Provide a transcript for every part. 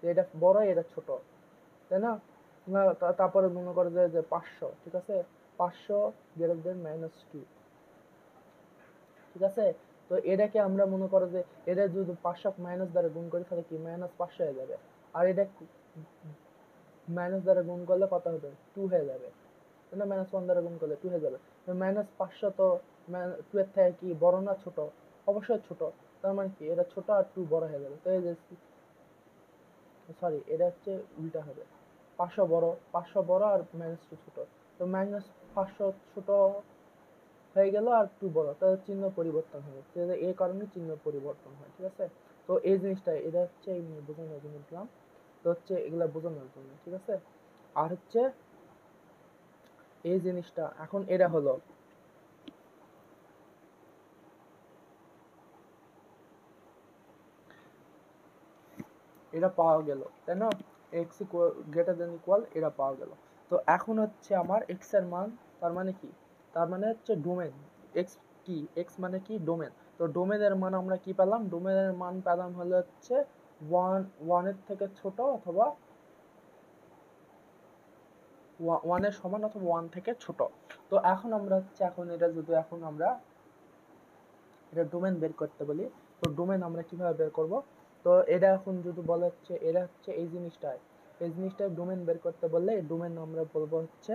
যে এটা বড় এটা ছোট, তাই না? তারপরে মনে করো যে 500, ঠিক আছে, 500 গ্রেটার দেন -2, ঠিক আছে। তো এটাকে আমরা মনে করো যে এটা যদি 500 মাইনাস দ্বারা গুণ করি তাহলে কি -500 হয়ে যাবে, আর এটা মাইনাস দ্বারা গুণ করলে কত হবে 2 হয়ে যাবে, তাই না? -1 দ্বারা গুণ করলে 2 হয়ে যাবে। -500 তো 2 এর থেকে কি বড় না ছোট? অবশ্যই ছোট। তার মানে কি এটা ছোট আর 2 বড় হয়ে যাবে। তো এই যে সরি, এটা হচ্ছে উল্টা হবে, 500 বড়, 500 বড় আর -2 ছোট। তো -500 ছোট হয়ে গেল আর 2 বড়, তাহলে চিহ্ন পরিবর্তন হবে, এই কারণে চিহ্ন পরিবর্তন হয়, ঠিক আছে। তো এই জিনিসটা এটা হচ্ছে এই বোঝানোর জন্য দিলাম, তো হচ্ছে এগুলা বোঝানোর জন্য, ঠিক আছে। আর হচ্ছে এই জিনিসটা এখন এটা হলো এটা পাওয়া গেল, তাই না? এক্স গ্রেটার দেন ইকুয়াল এটা পাওয়া গেল। তো এখন হচ্ছে আমার এক্স এর মান, তার মানে কি, তার মানে হচ্ছে ডোমেন, এক্স কি, এক্স মানে কি ডোমেন। তো ডোমেনের মান আমরা কি পেলাম, ডোমেনের মান পেলাম হলো হচ্ছে 1 এর থেকে ছোট অথবা 1 এর সমান অথবা 1 থেকে ছোট। তো এখন আমরা হচ্ছে এখন এটা যদি এখন আমরা এটা ডোমেন বের করতে বলি, তো ডোমেন আমরা কিভাবে বের করব? তো এটা এখন যদি বলা হচ্ছে এটা হচ্ছে এই জিনিসটা ডোমেন বের করতে বললে ডোমেন আমরা বলবো হচ্ছে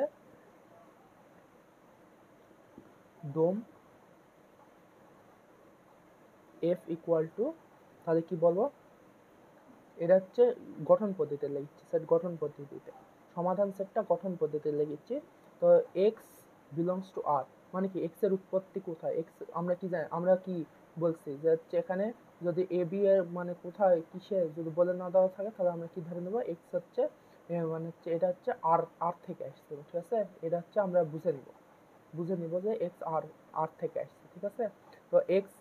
ডোম এফ ইকুয়াল টু, তাহলে কি বলবো, এটা হচ্ছে গঠন পদ্ধতিতে লিখছি, সেট গঠন পদ্ধতিতে, সমাধান সেটটা গঠন পদ্ধতিতে লিখছি। তো এক্স বিলংস টু আর মানে কি, এক্স এর উৎপত্তি কোথায়, এক্স আমরা কি জানি, আমরা কি বলছি যে হচ্ছে এখানে যদি এ বি এর মানে কোথায় কিসে যদি বলে না দেওয়া থাকে তাহলে আমরা কি ধরে নেবো, এক্স হচ্ছে মানে হচ্ছে এটা হচ্ছে আর আর থেকে আসছে, ঠিক আছে। এটা হচ্ছে আমরা বুঝে নিব যে এক্স আর আর থেকে আসছে, ঠিক আছে। তো এক্স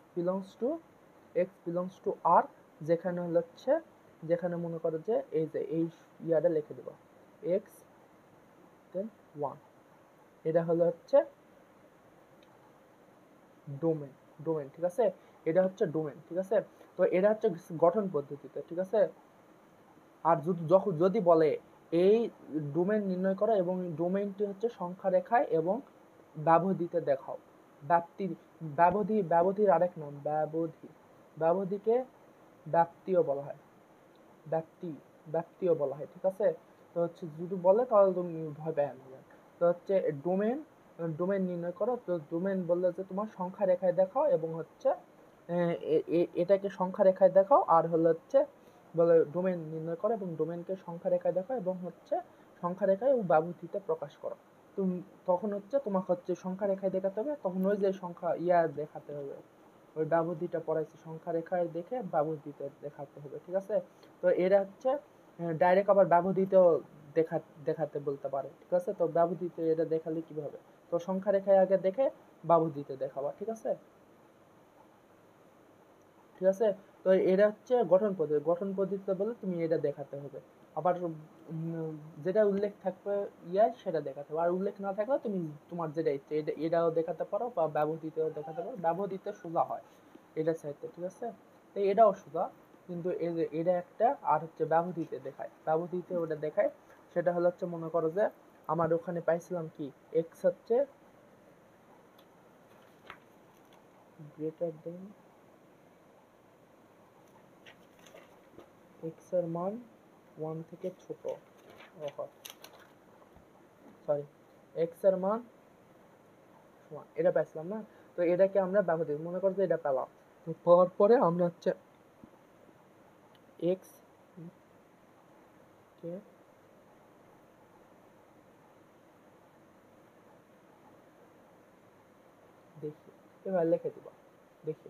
বিলংস টু আর, যেখানে হচ্ছে যেখানে মনে করো যে এই যে এই ইয়াটা লিখে দেবো এক্স দেন 1, এটা হলো হচ্ছে ডোমেন, ঠিক আছে, এটা হচ্ছে ডোমেন, ঠিক আছে। তো এটা হচ্ছে গঠন পদ্ধতিতে, ঠিক আছে। আর যদি বলে এই ডোমেন নির্ণয় করা এবং ডোমেনটি হচ্ছে সংখ্যা রেখায় এবং ব্যবধিতে দেখাও, ব্যাপ্তি, ব্যবধির আরেক নাম ব্যবধিকে ব্যাপ্তিও বলা হয়, ব্যাপ্তিও বলা হয়, ঠিক আছে। তো হচ্ছে যদি বলে তাহলে তুমি ভয় পেয়ে নেবে। তো হচ্ছে ডোমেন নির্ণয় করো, তো ডোমেন বললে যে তোমার সংখ্যা রেখায় দেখাও এবং হচ্ছে এটাকে সংখ্যা রেখায় দেখাও, আর হলো হচ্ছে বলে ডোমেন নির্ণয় করো এবং ডোমেনকে সংখ্যা রেখায় দেখাও এবং হচ্ছে সংখ্যা রেখায় ও ব্যবধিতে প্রকাশ করো। তুমি তখন হচ্ছে তোমাকে হচ্ছে সংখ্যা রেখায় দেখাতে হবে, তখন ওই যে সংখ্যা দেখাতে হবে, ওই ব্যবধিটা পড়াইছি সংখ্যা রেখায় দেখে ব্যবধিতে দেখাতে হবে, ঠিক আছে। তো এরা হচ্ছে ডাইরেক্ট আবার ব্যবধিতেও দেখাতে বলতে পারে, ঠিক আছে। তো ব্যবধিতে এটা দেখালে কিভাবে, তো সংখ্যা রেখায় আগে দেখে ব্যবধিতে দেখাবা, ঠিক আছে, ঠিক আছে। তো এটা হচ্ছে গঠন পদ্ধতিতে বলে তুমি এটা দেখাতে হবে, আবার যেটা উল্লেখ থাকবে সেটা দেখাতে হবে, আর উল্লেখ না থাকলে তুমি তোমার যেটা ইচ্ছে এটাও দেখাতে পারো বা ব্যবধিতেও দেখাতে পারো, ব্যবধিতে সোজা হয় এটা চাইতে, ঠিক আছে। তো এটাও সোজা, কিন্তু এটা একটা, আর হচ্ছে ব্যবধিতে ওটা দেখায়, সেটা হলো হচ্ছে মনে করো যে আমার ওখানে পাইছিলাম কি এক্স হচ্ছে গ্রেটার দেন এক্স এর মান 1 থেকে ছোট, সরি, এক্স এর মান সমান এটা পাইছিলাম না। তো এটাকে আমরা ব্যবহার মনে করো যে এটা পেলাম, তো পাওয়ার পরে আমরা হচ্ছে এক্স কে দেখি এভাবে লিখে দিব, দেখি।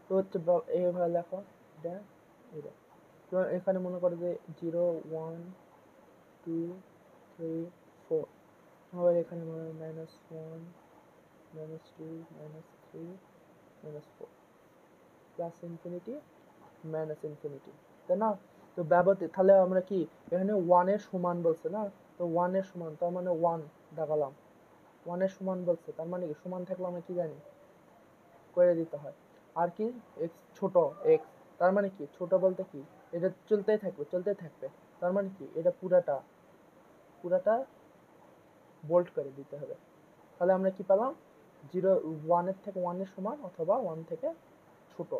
তো হচ্ছে এইভাবে লেখো এটা এটা, তো এখানে মনে করো যে 0 1 2 3 4, আবার এখানে -1 -2 -3 -4 প্লাস ইনফিনিটি ইনফিনিটি, তাই না? তো তাহলে আমরা কি এখানে 1 এর সমান বলছে না, তো 1 এর সমান তার মানে 1 দেখালাম, 1 এর সমান বলছে তার মানে কি সমান থাকলে আমরা কি জানি করে দিতে হয়। আর কি ছোট এক্স, তার মানে কি ছোট বলতে কি এটা চলতেই থাকবে। তার মানে কি এটা পুরাটা বোল্ড করে দিতে হবে। তাহলে আমরা কি পেলাম, 1 এর থেকে 1 এর সমান অথবা 1 থেকে ছোট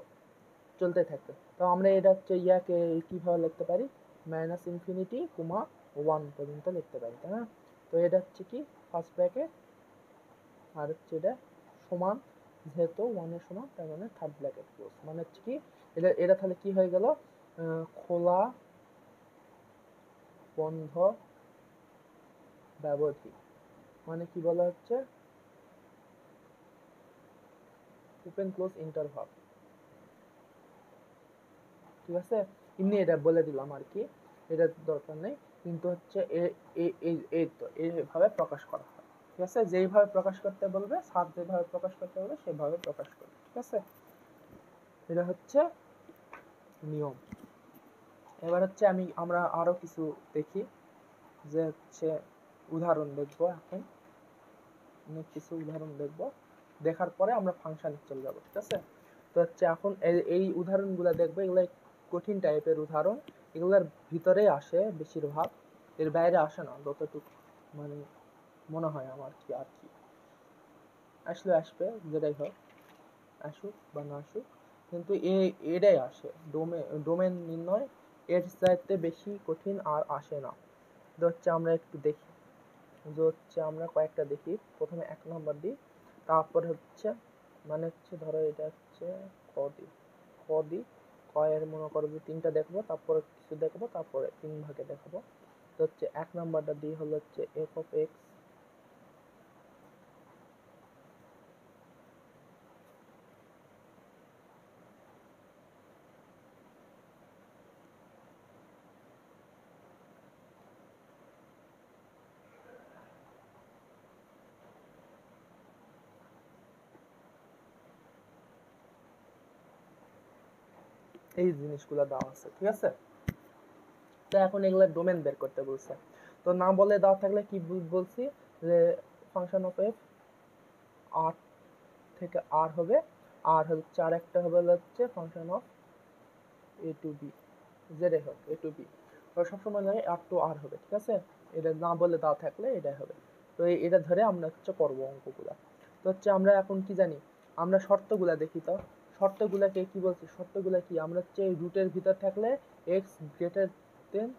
চলতে থাকবে। তো আমরা এটা হচ্ছে ইয়াকে কিভাবে লিখতে পারি, -ইনফিনিটি, 1 পর্যন্ত লিখতে পারি, তাই না? তো এটা হচ্ছে কি ফার্স্ট ব্র্যাকেট, আর হচ্ছে এটা সমান, যেহেতু 1 এর সমান তার মানে থার্ড ব্র্যাকেট ক্লোজ। মানে হচ্ছে কি এটা তাহলে কি হয়ে গেল, খোলা বন্ধ ব্যবধি, মানে কি বলা হচ্ছে, ওপেন ক্লোজ ইন্টারভাল। ঠিক আছে, এমনি এটা বলে দিলাম আর কি, এটা দরকার নেই, কিন্তু হচ্ছে এই তো এইভাবে প্রকাশ করা হয়। ঠিক আছে, যেইভাবে প্রকাশ করতে বলবে স্যার, যেভাবে প্রকাশ করতে বলবে সেভাবে প্রকাশ করবে। ঠিক আছে, এটা হচ্ছে নিয়ম। এবার হচ্ছে আমরা আরো কিছু দেখি, যে হচ্ছে উদাহরণ দেখবো এখন, অনেক কিছু উদাহরণ দেখবো, দেখার পরে আমরা ফাংশনে চলে যাবো। ঠিক আছে, তো হচ্ছে এখন এই উদাহরণগুলো দেখবো, এগুলো কঠিন টাইপের উদাহরণ, এগুলোর ভিতরে আসে বেশিরভাগ, এর বাইরে আসে না যতটুকু মানে মনে হয় আমার কি, আর কি আসবে, যেটাই হোক, আসুক বা না আসুক, কিন্তু এটাই আসে, ডোমেন নির্ণয় এর চাইতে বেশি কঠিন আর আসে না। তো হচ্ছে আমরা একটু দেখি, যে হচ্ছে আমরা কয়েকটা দেখি, প্রথমে 1 নম্বর দিই, তারপর হচ্ছে মানে হচ্ছে ধরো এটা হচ্ছে ক দিই, ক এর মনে করো যে 3টা দেখবো, তারপরে কিছু দেখবো, তারপরে 3 ভাগে দেখাবো। তো হচ্ছে 1 নম্বরটা দিই হলো হচ্ছে f of x এই জিনিসগুলো দেওয়া আছে। ঠিক আছে, তো এখন এগুলো ডোমেন বের করতে বলছে, তো না বলে দেওয়া থাকলে কি বলছি, যে ফাংশন অফ এফ আর থেকে আর হবে, আর হচ্ছে আর একটা হবে হচ্ছে function of A to B, যেটাই হোক এ টু বি, তো সবসময় লাগে আর টু আর হবে। ঠিক আছে, এটা না বলে দেওয়া থাকলে এটাই হবে। তো এটা ধরে আমরা হচ্ছে করবো অঙ্কগুলা। তো হচ্ছে আমরা এখন কি জানি, আমরা শর্তগুলা দেখি, তো শর্তগুলাকে কি বলছি, শর্তগুলা কি, আমরা হচ্ছে রুটের ভিতর থাকলে x greater than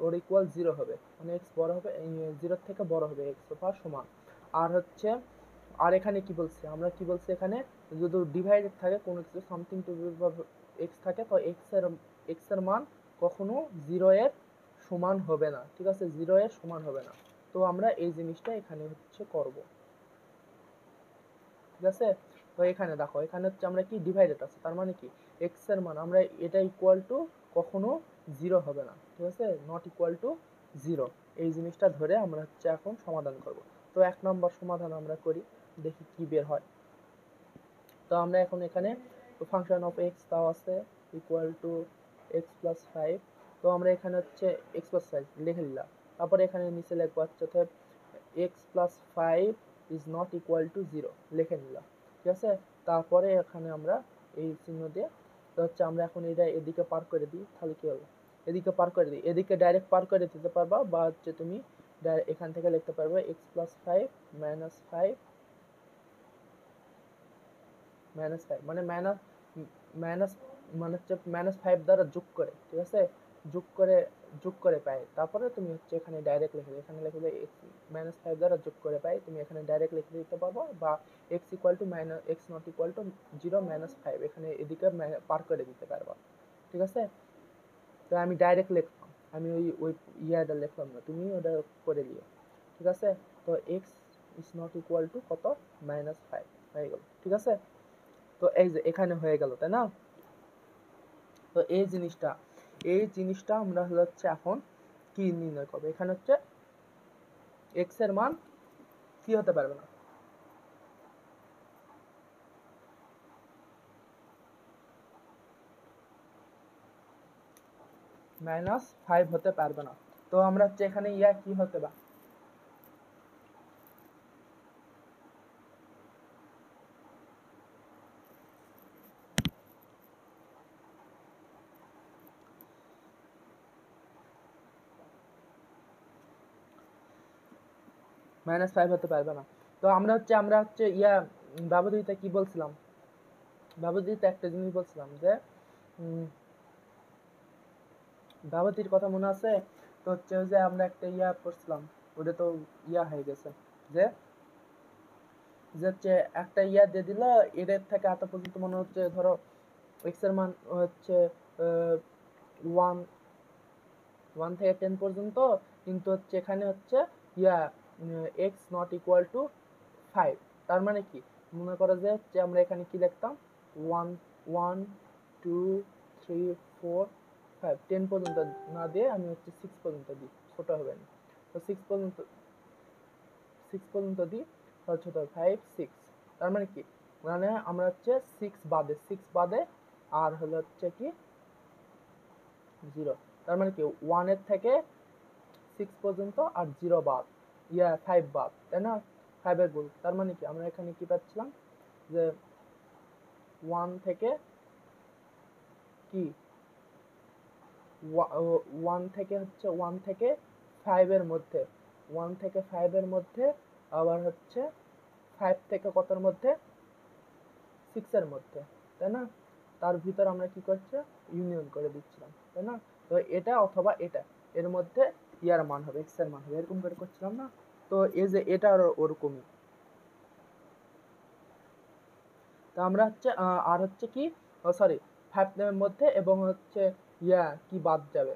or equal 0 হবে, মানে এক্স বড় হবে, 0 থেকে বড় হবে এক্স বা সমান। আর হচ্ছে আর এখানে কি বলছি, আমরা কি বলছি, এখানে যদি ডিভাইডেড থাকে কোনো কিছু, সামথিং টু এক্স থাকে, তো এক্স এর মান কখনো 0 এর সমান হবে না। ঠিক আছে, 0 এর সমান হবে না। তো আমরা এই জিনিসটা এখানে হচ্ছে করব। ঠিক আছে, তো এখানে দেখো, এখানে হচ্ছে আমরা কি ডিভাইডেড আছে, তার মানে কি এক্স এর মান আমরা এটা ইকুয়াল টু কখনো 0 হবে না। ঠিক আছে, নট ইকুয়াল টু 0, এই জিনিসটা ধরে আমরা হচ্ছে এখন সমাধান করব। তো 1 নম্বর সমাধান আমরা করি, দেখি কি বের হয়। তো আমরা এখন এখানে ফাংশন অফ এক্স তাও আছে ইকুয়াল টু এক্স প্লাস 5, তো আমরা এখানে হচ্ছে এক্স প্লাস 5 লিখে নিলাম, তারপরে এখানে নিচে লিখবো হচ্ছে x plus 5 is not equal to 0 লিখে নিলাম। ঠিক আছে, তারপরে এখানে আমরা এই চিহ্ন দিয়ে, তো হচ্ছে আমরা এখন এটা এদিকে পার করে দিই, তাহলে কি হবে, এদিকে পার করে দিই, এদিকে ডাইরেক্ট পার করে দিতে পারবা, বা হচ্ছে তুমি এখান থেকে লিখতে পারবে এক্স প্লাস 5 মাইনাস 5 -5 মানে মাইনাস মানে হচ্ছে -5 দ্বারা যোগ করে। ঠিক আছে, যোগ করে পাই, তারপরে তুমি হচ্ছে এখানে ডাইরেক্ট লিখে দিই, এখানে লিখে দিই -5 দ্বারা যোগ করে পাই, তুমি এখানে ডাইরেক্ট লিখে দিতে পারবো, বা x equal to x not equal to 0 -5 এখানে এদিকে পার করে দিতে পারবো। ঠিক আছে, তো আমি ডাইরেক্ট লিখলাম, আমি ওই ইয়াটা লিখলাম না, তুমি ওটা করে দিও। ঠিক আছে, তো x is not equal to কত, -5 হয়ে গেল। ঠিক আছে, তো এই যে এখানে হয়ে গেল, তাই না? তো এই জিনিসটা আমরা হচ্ছে এখন কি নির্ণয় করবো, এখানে হচ্ছে এক্স এর মান কি হতে পারবে না, -5 হতে পারবে না। তো আমরা হচ্ছে এখানে ইয়া কি হতে পারে, -5 হতে পারবে না। তো আমরা হচ্ছে ব্যবধারিতে কি বলছিলাম, ব্যবধারিতে একটা জিনিস বলছিলাম যে ব্যবধির কথা মনে আছে? তো হচ্ছে যে আমরা একটা করছিলাম, ওটা তো হয়ে গেছে, যে হচ্ছে একটা দিয়ে দিল, এদের থেকে এত পর্যন্ত মনে হচ্ছে ধরো এক্স এর মান হচ্ছে 1 থেকে 10 পর্যন্ত, কিন্তু হচ্ছে এখানে হচ্ছে এক্স নট ইকুয়াল টু 5। তার মানে কি, মনে করো যে হচ্ছে আমরা এখানে কি লিখতাম, 1 1 2 3 4 5 10 পর্যন্ত না দিয়ে আমি হচ্ছে 6 পর্যন্ত দিই, ছোট হবে না। তো 6 পর্যন্ত দিই, তাহলে ছোট হবে 5 6। তার মানে কি, মানে আমরা হচ্ছে 6 বাদে আর হলো হচ্ছে কি 0। তার মানে কি 1 এর থেকে 6 পর্যন্ত আর 0 বাদ, 5 বাদ, তাই না? 5 এর গুণ। তার মানে কি আমরা এখানে কি পাচ্ছিলাম, যে 1 থেকে কি 1 থেকে হচ্ছে 1 থেকে 5 এর মধ্যে, 1 থেকে 5 এর মধ্যে, আবার হচ্ছে 5 থেকে কতর মধ্যে, 6 এর মধ্যে, তাই না? তার ভিতর আমরা কি করছি, ইউনিয়ন করে দিচ্ছিলাম, তাই না? তো এটা অথবা এটা, এর মধ্যে ইয়ার মান হবে, এক্স এর মান হবে, এরকম করে করছিলাম না? তো এই যে এটা ওরকমই। তো আমরা হচ্ছে আর হচ্ছে কি, সরি 5 এর মধ্যে, এবং হচ্ছে কি বাদ যাবে,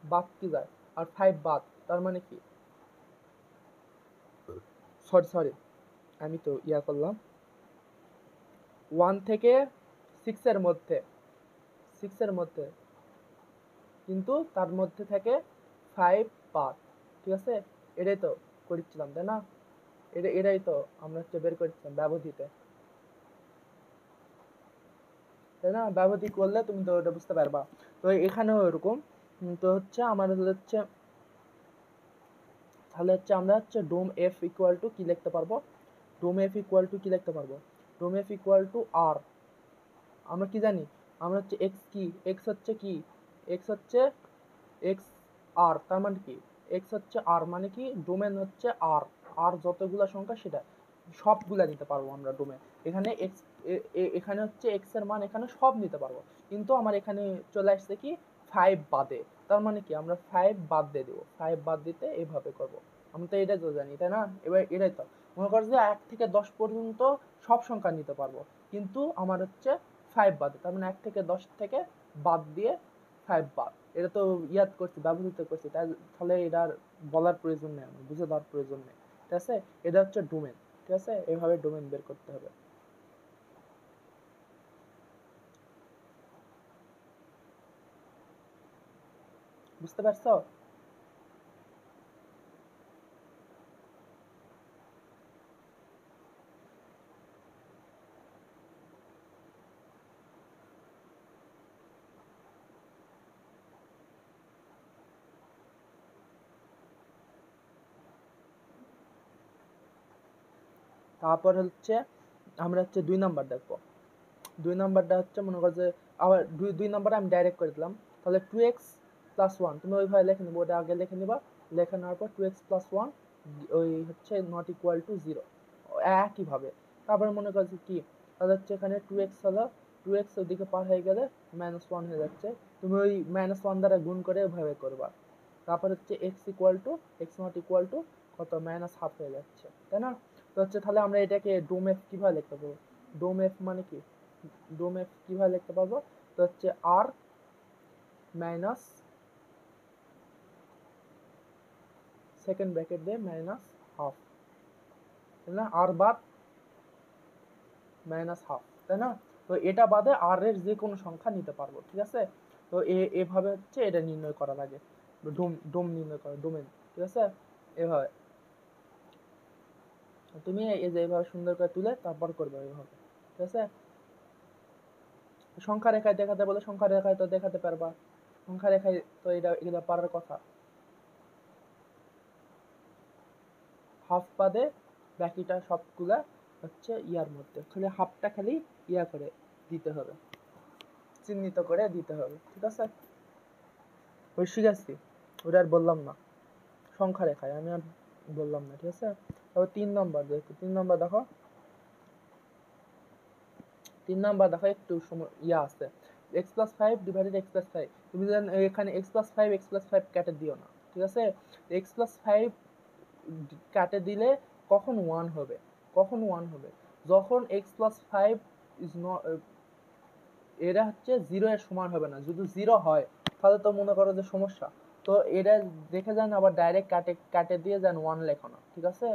বাদ কি যায়, আর 5 বাদ, তার মানে কি, সরি আমি তো করলাম 1 থেকে 6 এর মধ্যে, 6 এর মধ্যে, কিন্তু তার মধ্যে থেকে 5 বাদ, ঠিক আছে? এটাই তো করছিলাম, তাই না? এটাই তো আমরা হচ্ছে বের করছিলাম ব্যবধিতে, তাই না? ব্যবধি করলে তুমি তো ওটা বুঝতে পারবা। তো এখানেও এরকম। তো হচ্ছে আমাদের হচ্ছে, তাহলে হচ্ছে আমরা হচ্ছে ডোম এফ ইকুয়াল টু কি লিখতে পারবো, ডোম এফ ইকুয়াল টু কি লিখতে পারবো, ডোম এফ ইকুয়াল টু আর। আমরা কি জানি, আমরা হচ্ছে এক্স কি, এক্স হচ্ছে কি, এক্স হচ্ছে এক্স আর, তার মানে কি এক্স হচ্ছে আর, মানে কি ডোমেন হচ্ছে আর, আর যতগুলা সংখ্যা সেটা সবগুলা নিতে পারবো আমরা ডোমেন। এখানে এক্স, এখানে হচ্ছে এক্স এর মান এখানে সব নিতে পারবো, কিন্তু আমার এখানে চলে আসছে কি 5 বাদে, তার মানে কি আমরা 5 বাদ দিয়ে দেবো, 5 বাদ দিতে এইভাবে করব। আমরা তো এটাই তো জানি, তাই না? এবার এটাই তো মনে করো যে 1 থেকে 10 পর্যন্ত সব সংখ্যা নিতে পারবো, কিন্তু আমার হচ্ছে 5 বাদে, তার মানে 1 থেকে 10 থেকে বাদ দিয়ে 5 বাদ। এটা তো ইয়াদ করছি, ব্যবহৃত করছি, তাহলে এটার বলার প্রয়োজন নেই, আমার বুঝে দেওয়ার প্রয়োজন নেই, ঠিক আছে? এটা হচ্ছে ডোমেন, ঠিক আছে? এইভাবে ডোমেন বের করতে হবে, বুঝতে পারছো? তারপর হচ্ছে আমরা হচ্ছে 2 নাম্বার দেখবো। 2 নাম্বারটা হচ্ছে মনে করো যে আবার 2 নাম্বারে আমি ডাইরেক্ট করে দিলাম, তাহলে 2x প্লাস 1 তুমি ওইভাবে লিখে নিবা, ওটা আগে লিখে নিবা, লেখে নেওয়ার পর 2x প্লাস 1 ওই হচ্ছে নট ইকুয়াল টু 0, একইভাবে। তারপরে মনে করছি কি, তাহলে হচ্ছে এখানে 2x হলো, 2x ওদিকে পার হয়ে গেলে -1 হয়ে যাচ্ছে, তুমি ওই -1 দ্বারা গুণ করে ওইভাবে করবা। তারপর হচ্ছে x equal to x not equal to কত, -1/2 হয়ে যাচ্ছে, তাই না? তো হচ্ছে তাহলে আমরা এটাকে ডোম এফ কিভাবে লিখতে পারবো, ডোম এফ মানে কি, ডোম এফ কিভাবে লিখতে পারবো, তো হচ্ছে আর মাইনাস সেকেন্ড ব্র্যাকেট দিয়ে -1/2, তাই না? আর বাদ -1/2, তাই না? তো এটা বাদে আর এর যে কোনো সংখ্যা নিতে পারবো, ঠিক আছে? তো এভাবে হচ্ছে এটা নির্ণয় করা লাগে, ডোম নির্ণয় করা, ডোমেন, ঠিক আছে? এভাবে তুমি এই যে এইভাবে সুন্দর করে তুলে তারপর করবে এইভাবে, ঠিক আছে? সংখ্যা রেখায় দেখাতে বলে সংখ্যা রেখায় তো দেখাতে পারবা, সংখ্যা রেখায় তো এটা পারার কথা। হাফ বাদে বাকিটা সবগুলা হচ্ছে ইয়ার মধ্যে, খালি হাফটা খালি করে দিতে হবে, চিহ্নিত করে দিতে হবে, ঠিক আছে? ওই শিখাচ্ছি, ওটা আর বললাম না, সংখ্যা রেখায় আমি আর বললাম না, ঠিক আছে। তারপর 3 নাম্বার দেখো, 3 নাম্বার দেখো, 3 নাম্বার দেখো একটু ইয়া আছে, x+5 ডিভাইডেড x+5। তুমি যেন এখানে x+5 x+5 কেটে দিও না, ঠিক আছে। x+5 কাটে দিলে কখন 1 হবে, কখন 1 হবে, যখন x+5 ইজ নট, এটা হচ্ছে 0 এর সমান হবে না। যদি 0 হয় তাহলে তো মনে করো যে সমস্যা। তো এটা দেখে যান, আবার ডাইরেক্ট কাটে দিয়ে যান 1 লেখো না, ঠিক আছে।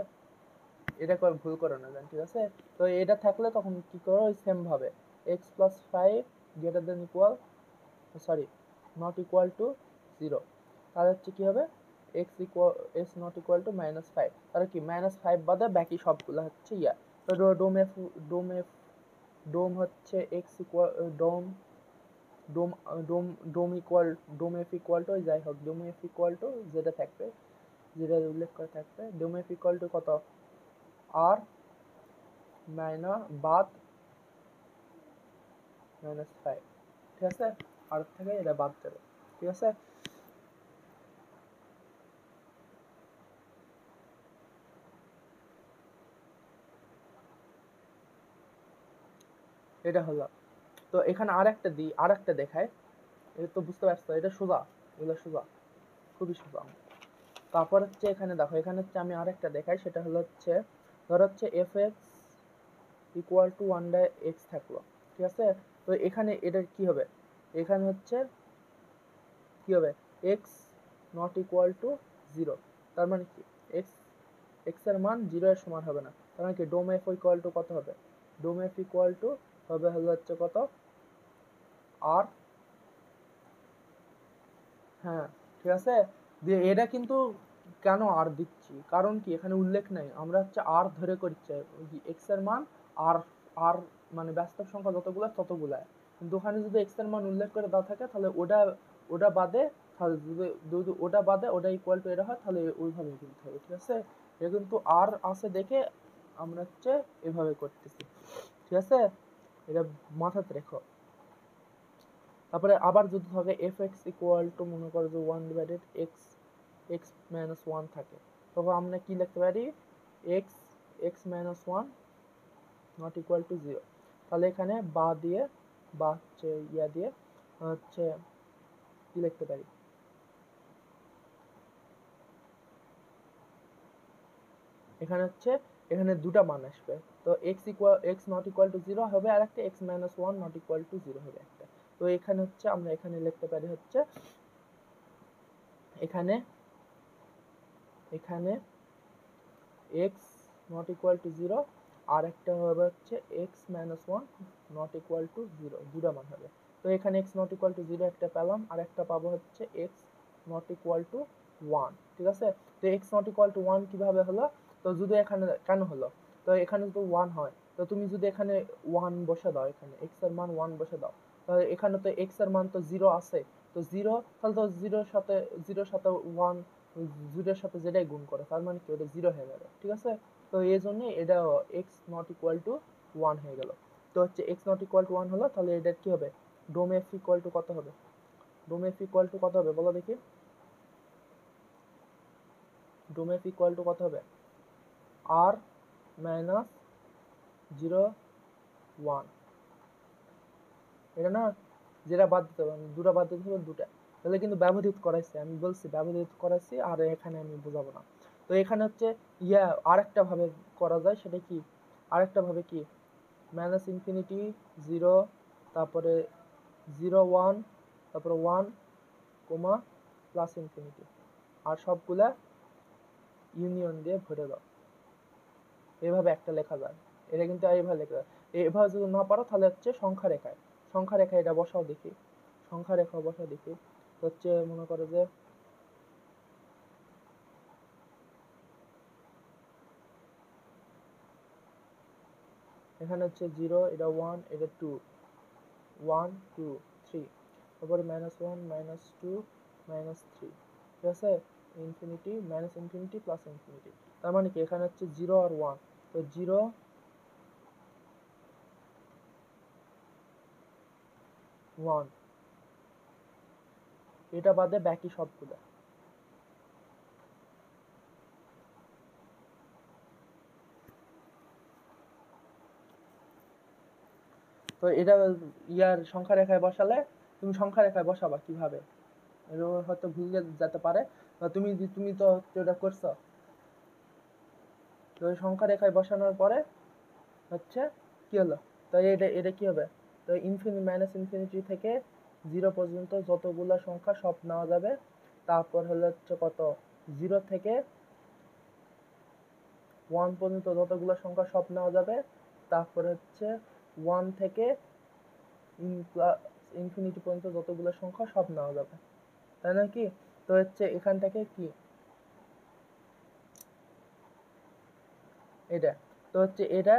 এটা ভুল করো না যান, ঠিক আছে। তো এটা থাকলে তখন কি করো, ওই সেম ভাবে x+5 greater than equal, sorry not equal to 0, তাহলে হচ্ছে কি হবে, x নট ইকুয়াল টু -5, তাহলে কি -5 বাদে বাকি সবগুলো হচ্ছে ইয়া। তো ডোম হচ্ছে x equal dom dom dom dom equal dom F equal to, যাই হোক ডোম এফ ইকুয়াল টু যেটা থাকবে, যেটা উল্লেখ করে থাকবে, ডোম এফ ইকুয়াল টু কত, আর বাদ -5, ঠিক আছে। আর থেকে এটা বাদ দেবে, ঠিক আছে। এটা হলো। তো এখানে আরেকটা দেখায়, এটা তো বুঝতে পারছো, এটা সোজা, এগুলো সোজা, খুবই সোজা। তারপর হচ্ছে এখানে দেখো, এখানে হচ্ছে আমি আরেকটা দেখাই, সেটা হলো হচ্ছে, ধর হচ্ছে fx ইকুয়াল টু 1/x থাকলো, ঠিক আছে। তো এখানে এটা কি হবে, এখানে হচ্ছে কি হবে, x নট ইকুয়াল টু 0, তার মানে কি x এর মান 0 এর সমান হবে না, তার মানে কি ডোম এফ ইকুয়াল টু কত হবে, ডোম এফ ইকুয়াল টু হবে হলো হচ্ছে কত, আর, হ্যাঁ ঠিক আছে। দিয়ে এটা কিন্তু কেন আর দিচ্ছি, কারণ কি এখানে উল্লেখ নাই, আমরা হচ্ছে আর ধরে করছি এক্স এর মান, আর আর মানে বাস্তব সংখ্যা যতগুলো ততগুলা, কিন্তু ওখানে যদি এক্স এর মান উল্লেখ করে দেওয়া থাকে তাহলে ওটা ওটা বাদে, তাহলে যদি ওটা বাদে ওটা ইকুয়াল টু এটা হয়, তাহলে ওইভাবে কিনতে হবে, ঠিক আছে। এটা কিন্তু আর আছে দেখে আমরা হচ্ছে এভাবে করতেছি, ঠিক আছে, এটা মাথাতে রেখো। তারপরে আবার যদি থাকে fx ইকুয়াল টু মনে করো যে 1 ডিভাইডেড x মাইনাস 1 থাকে, তখন আমরা কি লিখতে পারি, x minus 1 not equal to 0, তাহলে এখানে বা হচ্ছে ইয়া দিয়ে হচ্ছে কি লিখতে পারি, এখানে হচ্ছে এখানে দুটা মান আসবে। তো x নট ইকুয়াল টু 0 হবে আর একটা, x minus 1 not equal to 0 হবে একটা। তো এখানে হচ্ছে আমরা এখানে লিখতে পারি হচ্ছে এখানে এখানে x নট ইকুয়াল টু 0, আর একটা হবে হচ্ছে x minus 1 not equal to 0, দুটা মান হবে। তো এখানে x নট ইকুয়াল টু 0 একটা পেলাম, আর একটা পাবো হচ্ছে x নট ইকুয়াল টু 1, ঠিক আছে। তো x নট ইকুয়াল টু 1 কিভাবে হলো, তো যদি এখানে কেন হলো, তো এখানে যদি 1 হয়, তো তুমি যদি এখানে 1 বসে দাও, এখানে x এর মান 1 বসে দাও, তাহলে এখানে তো x এর মান তো 0 আছে, তো 0, তাহলে তো 0 সাথে 1 0 সাথে যেটাই গুণ করে তার মানে কি ওটা 0 হয়ে যাবে, ঠিক আছে। তো এই জন্য এটা x নট ইকুয়াল টু 1 হয়ে গেল। তো হচ্ছে x নট ইকুয়াল টু 1 হলো, তাহলে এটা কি হবে, ডোম f ইকুয়াল টু কত হবে, ডোম f ইকুয়াল টু কত হবে বলো দেখি, ডোম f ইকুয়াল টু কত হবে, r মাইনাস 0 1, এটা না, যেটা বাদ দিতে হবে, দুটা বাদ দিতে হবে, দুটা, তাহলে কিন্তু ব্যবধান করাইছি, আমি বলছি ব্যবধান করাইছি, আর এখানে আমি বোঝাবো না। তো এখানে হচ্ছে ইয়া আরেকটা ভাবে করা যায়, সেটা কি, আরেকটা ভাবে কি, মাইনাস ইনফিনিটি 0, তারপরে 0 1, তারপরে 1 কোমা প্লাস ইনফিনিটি, আর সবগুলা ইউনিয়ন দিয়ে ভরে দাও, এইভাবে একটা লেখা যায়। এটা কিন্তু এইভাবে লেখা যায়। এইভাবে যদি না পারো তাহলে হচ্ছে সংখ্যা রেখায় এটা বসাও দেখি, সংখ্যা রেখা বসাও দেখি। হচ্ছে মনে করো যে এখানে হচ্ছে 0, এটা 1, এটা 2, 1 2 3, তারপরে -1 -2 -3, ঠিক আছে, infinity minus infinity plus infinity, তার মানে কি এখানে হচ্ছে 0 আর 1, তো 0 1, এটা বাদে বাকি সবগুলো, তো এটা ইয়ার সংখ্যা রেখায় বসালে তুমি সংখ্যা রেখায় বসাবা কিভাবে, এটা হয়তো ভুলে যেতে পারে, তুমি তো এটা করছো। তো সংখ্যা রেখায় বসানোর পরে হচ্ছে কি হলো, তো এটা কি হবে, তো ইনফিনিটি থেকে 0 পর্যন্ত যতগুলো সংখ্যা সব নেওয়া যাবে, তারপর হলো হচ্ছে কত 0 থেকে 1 পর্যন্ত যতগুলো সংখ্যা সব নেওয়া যাবে, তারপর হচ্ছে 1 থেকে ইনফিনিটি পর্যন্ত যতগুলো সংখ্যা সব নেওয়া যাবে, তাই না কি? তো হচ্ছে এখান থেকে কি এটা, তো হচ্ছে এটা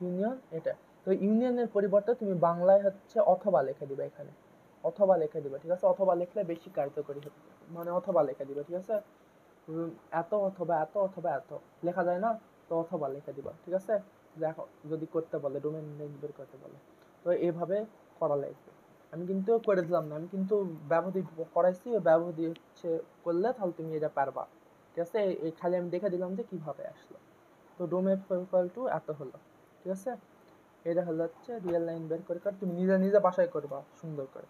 ইউনিয়ন এটা, তো ইউনিয়নের পরিবর্তে তুমি বাংলায় হচ্ছে অথবা লিখে দিবে, এখানে অথবা লিখে দিবে, ঠিক আছে? অথবা লিখলে বেশি কার্যকরী হবে, মানে অথবা লিখে দিবে, ঠিক আছে? এত অথবা এত অথবা এত লেখা যায় না, তো অথবা লিখে দিবা, ঠিক আছে? দেখো যদি করতে বলে, ডোমেন নেম বের করতে বলে, তো এইভাবে করা লাগবে। আমি কিন্তু করে দিলাম না, আমি কিন্তু ব্যবধি করাইছি, ব্যবধি হচ্ছে করলে তাহলে তুমি এটা পারবা, ঠিক আছে? এই খালি আমি দেখে দিলাম যে কিভাবে আসলো। তো ডোম এফ ইকুয়াল টু এত হলো, ঠিক আছে? এটা হলো হচ্ছে রিয়েল লাইন বের করে তুমি নিজে নিজে বাসায় করবা সুন্দর করে।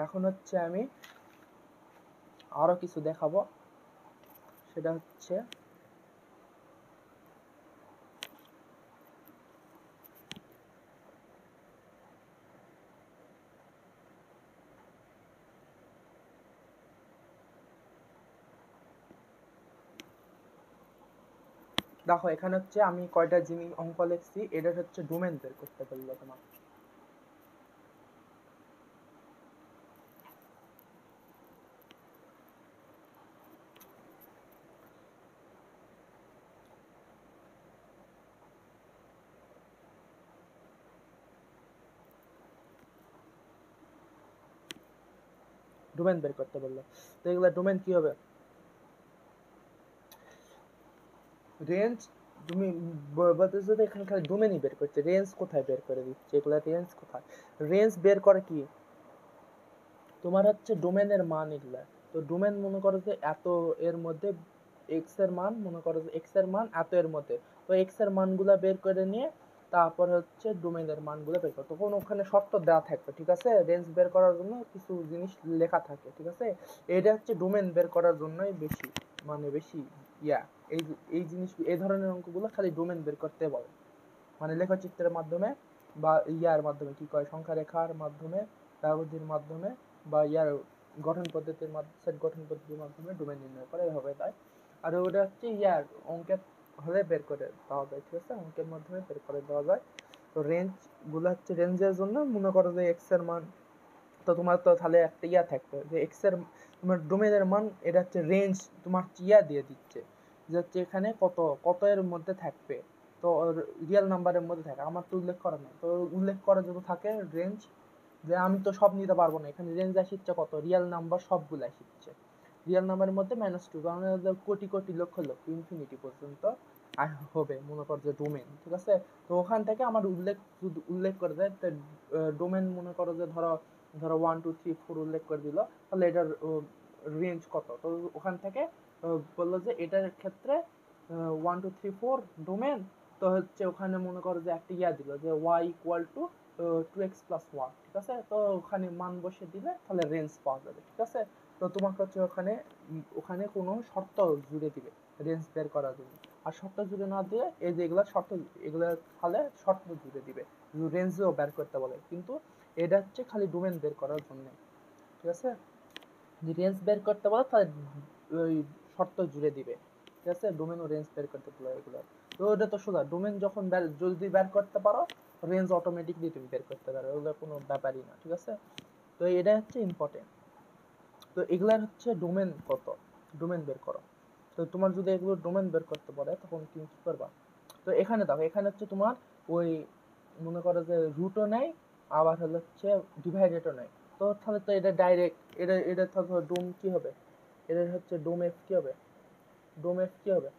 এখন হচ্ছে আমি আরো কিছু দেখাবো, সেটা হচ্ছে দেখো এখানে হচ্ছে আমি কয়টা জিনিস অঙ্ক লিখছি, এটা হচ্ছে ডোমেন বের করতে বললো তোমার। ডোমেন বের করতে বললো, তো এগুলা ডোমেন কি হবে, রেঞ্জ তুমি বলতেছো যে এখানে খালি ডোমেনই বের করছে, রেঞ্জ কোথায় বের করে দিচ্ছে, এগুলা রেঞ্জ কোথায়, রেঞ্জ বের করে কি তোমার হচ্ছে ডোমেনের মান এগুলা। তো ডোমেন মনে করো যে এত এর মধ্যে এক্স এর মান, মনে করো যে এক্স এর মান এত এর মধ্যে, তো এক্স এর মানগুলা বের করে নিয়ে তারপর হচ্ছে ডোমেনের মানগুলো বের করো, তখন ওখানে শর্ত দেওয়া থাকবে, ঠিক আছে? রেঞ্জ বের করার জন্য কিছু জিনিস লেখা থাকে, ঠিক আছে? এটা হচ্ছে ডোমেন বের করার জন্যই বেশি, মানে বেশি ইয়া, এই এই জিনিস এই ধরনের অঙ্কগুলো খালি ডোমেন বের করতে বলে, মানে লেখচিত্রের মাধ্যমে বা ইয়ার মাধ্যমে কি কয় সংখ্যা রেখার মাধ্যমে, ব্যবধির মাধ্যমে বা ইয়ার গঠন পদ্ধতির মাধ্যমে, সেট গঠন পদ্ধতির মাধ্যমে ডোমেন নির্ণয় করে হবে তাই। আর ওটা হচ্ছে ইয়ার অঙ্কের হলে বের করে দেওয়া যায়, ঠিক আছে? অঙ্কের মাধ্যমে বের করে দেওয়া যায়। তো রেঞ্জ গুলো হচ্ছে রেঞ্জের জন্য মনে করো যে এক্স এর মান, তো তোমার তো তাহলে একটা ইয়া থাকবে যে এক্স এর তোমার ডোমেনের মান, এটা হচ্ছে রেঞ্জ তোমার ইয়া দিয়ে দিচ্ছে যে হচ্ছে এখানে কত কত এর মধ্যে থাকবে, তো রিয়েল নাম্বারের মধ্যে থাকে, আমার তো উল্লেখ করা নেই, তো উল্লেখ করা যদি থাকে রেঞ্জ, যে আমি তো সব নিতে পারবো না, এখানে রেঞ্জ আসছে কত রিয়েল নাম্বার সবগুলো আসছে, রিয়েল নাম্বারের মধ্যে -2, কারণ কোটি কোটি লক্ষ লক্ষ ইনফিনিটি পর্যন্ত হবে মনে কর যে ডোমেন, ঠিক আছে? তো ওখান থেকে আমার উল্লেখ করে দেয়, ডোমেন মনে করো যে ধরো ধরো 1 2 3 4 উল্লেখ করে দিল, তাহলে এটার রেঞ্জ কত, তো ওখান থেকে বললো যে এটার ক্ষেত্রে 1 2 3 4 ডোমেন, তো হচ্ছে ওখানে মনে করো যে একটা ইয়া দিল যে y equal to 2x plus 1, ঠিক আছে? তো ওখানে মান বসে দিলে তাহলে রেঞ্জ পাওয়া যাবে, ঠিক আছে? তো তোমাকে হচ্ছে ওখানে ওখানে কোনো শর্ত জুড়ে দিবে রেঞ্জ বের করার জন্য, আর শর্ত জুড়ে না দিয়ে এই যে এগুলা শর্ত, এগুলা তাহলে শর্ত জুড়ে দিবে, রেঞ্জও বের করতে বলে, কিন্তু এটা হচ্ছে খালি ডোমেন বের করার জন্য, ঠিক আছে? যে রেঞ্জ বের করতে বলে তাহলে ওই শর্ত জুড়ে দিবে, ঠিক আছে? ডোমেন ও রেঞ্জ বের করতে বলে এগুলো, তো এটা তো সোজা, ডোমেন যখন যদি বের করতে পারো রেঞ্জ অটোমেটিকলি তুমি বের করতে পারো, ওগুলো কোনো ব্যাপারই না, ঠিক আছে? তো এটা হচ্ছে ইম্পর্টেন্ট। তো এগুলার হচ্ছে ডোমেন কত, ডোমেন বের করো, তো তোমার যদি এগুলো ডোমেন বের করতে পারে তখন তুমি কি করবা, তো এখানে দেখো এখানে হচ্ছে তোমার ওই মনে করো যে রুটও নেই, আবার হচ্ছে ডিভাইডেডও নেই, তো তাহলে তো এটা ডাইরেক্ট, এটা থাকবে ডোম কি হবে, এটা হচ্ছে ডোম এফ কি হবে, ডোম এফ কি হবে,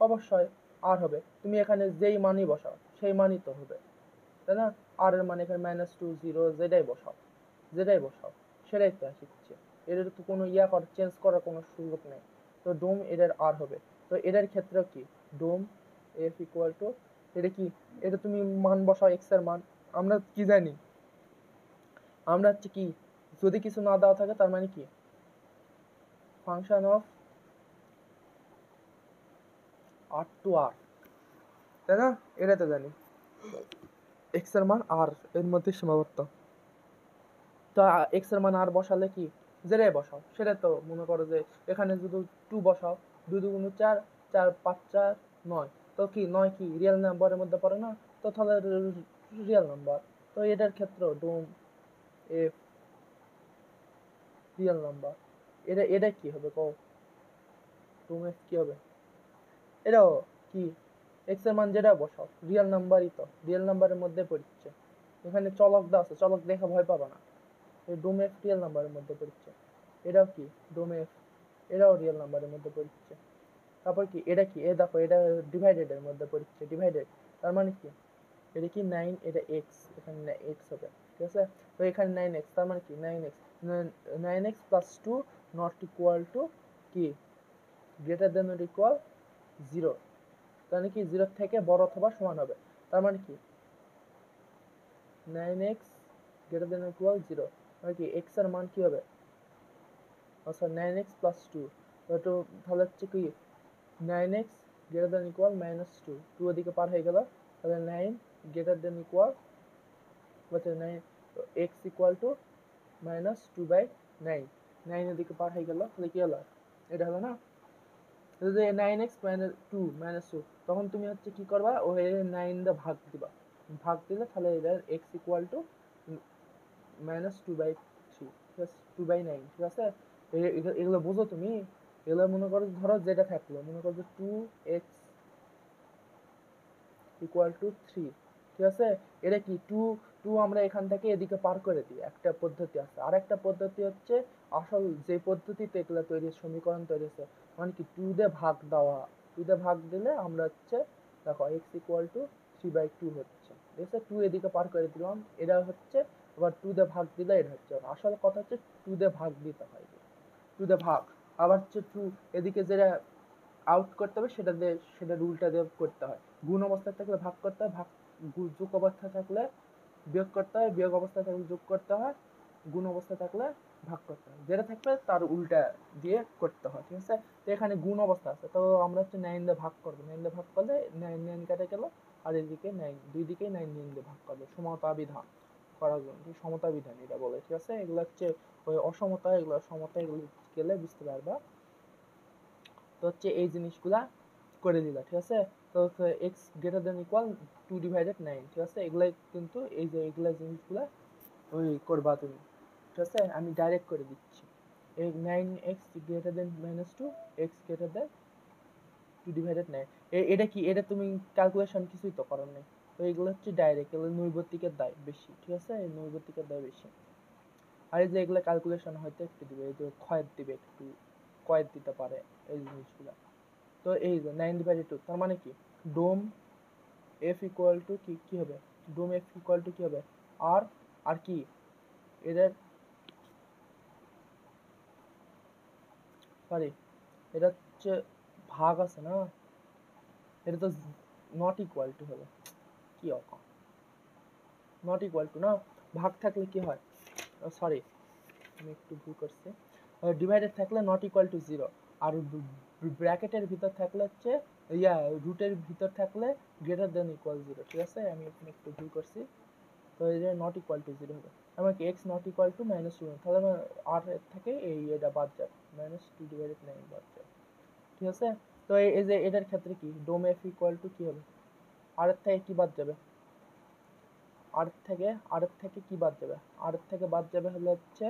অবশ্যই আর হবে, তুমি এখানে যেই মানই বসাও সেই মানই তো হবে, তাই না? আর এর মানে এখানে -2 0 যেটাই বসাও, যেটাই বসাও সেটাই তো আসছে, এটার তো কোনো ইয়া করার চেঞ্জ করার কোনো সুযোগ নেই, তো ডোম এটার আর হবে, তো এটার ক্ষেত্রে কি ডোম এফ ইকুয়াল টু এটা কি, এটা তুমি মান বসাও এক্স এর মান। আমরা কি জানি, আমরা হচ্ছে কি, যদি কিছু না দেওয়া থাকে তার মানে কি ফাংশন অফ আর টু আর, তাই না? এটা তো জানি এক্স এর মান আর এর মধ্যে সীমাবদ্ধ। তো এক্স এর মান আর বসালে কি, যেটাই বসাও সেটা তো মনে করো যে এখানে যদি 2 বসাও, 2 2 4, 4 5 4 9, তো কি 9 কি রিয়েল নাম্বারের মধ্যে পড়ে না? তো তাহলে রিয়েল নাম্বার। তো এটার ক্ষেত্রে ডোম এফ রিয়েল নাম্বার, এটা কি হবে কও? ডোম এফ কি হবে? এটাও কি এক্স এর মান যেটা বসাও রিয়েল নাম্বারই, তো রিয়েল নাম্বারের মধ্যে পড়ছে। এখানে চলক দা আছে, চলক দেখে ভয় পাবা না, এই ডোম এফ রিয়েল নাম্বারের মধ্যে পড়ছে। এটাও কি ডোম এফ, এটাও রিয়েল নাম্বারের মধ্যে পড়ছে। তারপর কি এটা কি, এ দেখো এটা ডিভাইডেড এর মধ্যে পড়ছে, ডিভাইডেড তার মানে কি এটা কি 9, এটা এক্স, এখানে এক্স হবে, ঠিক আছে? তো এখানে 9x, তার মানে কি 9x, 9x plus 2 not equal to কি গ্রেটার দেন অর ইকুয়াল 0, তার মানে কি 0 থেকে বড় অথবা সমান হবে। তার মানে কি 9x greater than or equal 0, মানে কি x এর মান কি হবে, আচ্ছা 9x প্লাস 2, তো তাহলে হচ্ছে কি 9x গ্রেটার দেন ইকুয়াল -2, 2 ওদিকে পার হয়ে গেল, তাহলে 9 গ্রেটার দেন ইকুয়াল হচ্ছে 9, x ইকুয়াল টু -2/9, 9 ওদিকে পার হয়ে গেল, তাহলে কি হলো, এটা হলো না? যদি 9x -2 -2, তখন তুমি হচ্ছে কি করবা, ওই 9 দিয়ে ভাগ দিবা, ভাগ দিলে তাহলে এটা x ইকুয়াল টু -2/3, ঠিক আছে, 2/9, ঠিক আছে? এগুলো বুঝো তুমি, এগুলো মনে করো, ধরো যেটা থাকলো মনে করো যে 2x ইকুয়াল টু 3, ঠিক আছে? এটা কি 2 আমরা এখান থেকে এদিকে পার করে দিই, একটা পদ্ধতি আছে। আর একটা পদ্ধতি হচ্ছে আসল যে পদ্ধতিতে এগুলো তৈরি, সমীকরণ তৈরি হয়েছে, মানে কি 2 দিয়ে ভাগ দেওয়া, 2 দিয়ে ভাগ দিলে আমরা হচ্ছে দেখো x ইকুয়াল টু 3/2 হচ্ছে, ঠিক আছে? 2 এদিকে পার করে দিলাম, এটা হচ্ছে, আবার 2 দিয়ে ভাগ দিলে এটা হচ্ছে। আসল কথা হচ্ছে 2 দিয়ে ভাগ দিতে হয়, 2 দিয়ে ভাগ, আবার হচ্ছে 2 এদিকে যেটা আউট করতে হবে সেটা দিয়ে, সেটা রুলটা দিয়ে করতে হয়। গুণ অবস্থায় থাকলে ভাগ করতে হয়, ভাগ যোগ অবস্থায় থাকলে বিয়োগ করতে হয়, বিয়োগ অবস্থায় থাকলে যোগ করতে হয়, গুণ অবস্থায় থাকলে ভাগ করতে হয়, যেটা থাকবে তার উল্টা দিয়ে করতে হয়, ঠিক আছে? তো এখানে গুণ অবস্থা আছে, তো আমরা হচ্ছে 9 দিয়ে ভাগ করবো, 9 দিয়ে ভাগ করলে 9 9 কেটে গেল, আর এদিকে 9, দুই দিকেই 9 9 দিয়ে ভাগ করবো, সমতা বিধান করার জন্য, সমতা বিধান এটা বলে, ঠিক আছে? এগুলো হচ্ছে ওই অসমতা, এগুলো সমতা, এগুলো গেলে বুঝতে পারবা। তো হচ্ছে এই জিনিসগুলা করে দিলা, ঠিক আছে? তো x গ্রেটার দেন ইকুয়াল 2/9, ঠিক আছে? এগুলাই কিন্তু এই যে এগুলা জিনিসগুলা ওই করবা তুমি, ঠিক আছে? আমি ডাইরেক্ট করে দিচ্ছি, এই 9x greater than -2, x greater than 2/9, এটা কি, এটা তুমি ক্যালকুলেশন কিছুই তো করার নেই। তো এগুলো হচ্ছে ডাইরেক্ট, এগুলো নৈর্ব্যতিকের দায় বেশি, ঠিক আছে? এই নৈর্ব্যতিকের দায় বেশি। আর এই যে এগুলো ক্যালকুলেশন হয়তো একটু দিবে, এই যে ক্ষয়ের দিবে, একটু ক্ষয়ের দিতে পারে এই জিনিসগুলা। তো এই যে 9/2, তার মানে কি ডোম এফ ইকুয়াল টু কি, কি হবে, ডোম এফ ইকুয়াল টু কি হবে, আর আর কি এদের, সরি এটা হচ্ছে ভাগ আছে না, এটা তো নট ইকুয়াল টু হবে, কি অঙ্ক, নট ইকুয়াল টু না, ভাগ থাকলে কি হয়, সরি আমি একটু ভুল করছি, ডিভাইডেড থাকলে নট ইকুয়াল টু 0, আর ব্র্যাকেটের ভিতর থাকলে হচ্ছে রুটের ভিতর থাকলে গ্রেটার দেন ইকুয়াল 0, ঠিক আছে? আমি এখানে একটু ভুল করছি, তো এই যে নট ইকুয়াল টু 0 হবে, আমাকে x নট ইকুয়াল টু -2, তাহলে আমার আর এর থেকে এই এটা বাদ যাবে, -2/9 বাদ যাবে, ঠিক আছে? তো এই যে এটার ক্ষেত্রে কি ডোম এফ ইকুয়াল টু কি হবে, আর এর থেকে কি বাদ যাবে, আর এর থেকে কি বাদ যাবে, আর এর থেকে বাদ যাবে হলো হচ্ছে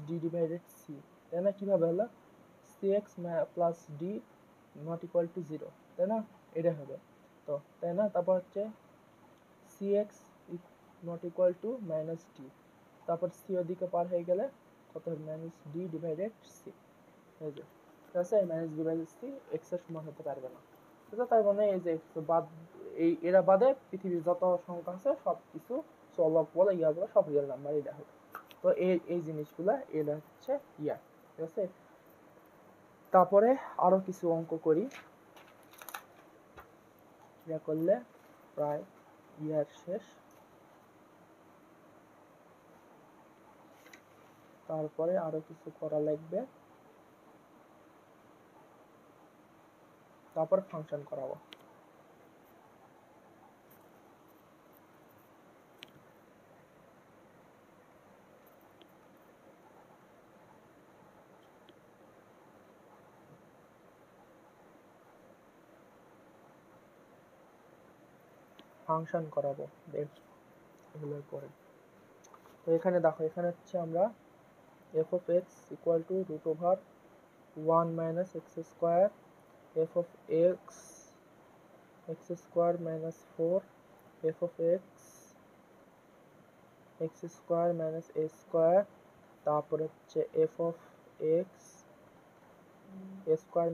-d/c, তাই না? কিভাবে হলো, cx plus d not equal to 0, তাই না? এটা হবে, তো তাই না? তারপর হচ্ছে cx not equal to -d, তারপর c ওদিকে পার হয়ে গেলে কত হবে, -d/c, এই যে, ঠিক আছে? -d/c x এর সমান হতে পারবে না, ঠিক আছে? তার মানে এই যে বাদ, এই এরা বাদে পৃথিবীর যত সংখ্যা আছে সব কিছু চলক বলে ইয়া বলে সব রিয়েল নাম্বার, এটা হবে। তো এই জিনিসগুলা এটা হচ্ছে ইয়া, ঠিক আছে? তারপরে আরো কিছু অঙ্ক করি, এটা করলে প্রায় ইয়ার শেষ। তারপরে আরো কিছু করা লাগবে, তারপর ফাংশন করাবো। ফাংশন করাবো এগুলোর পরে। তো এখানে দেখো, এখানে হচ্ছে আমরা f of x equal to root over 1 minus x square f of x x square minus 4 f of x x square minus a square, তারপর হচ্ছে f of x a square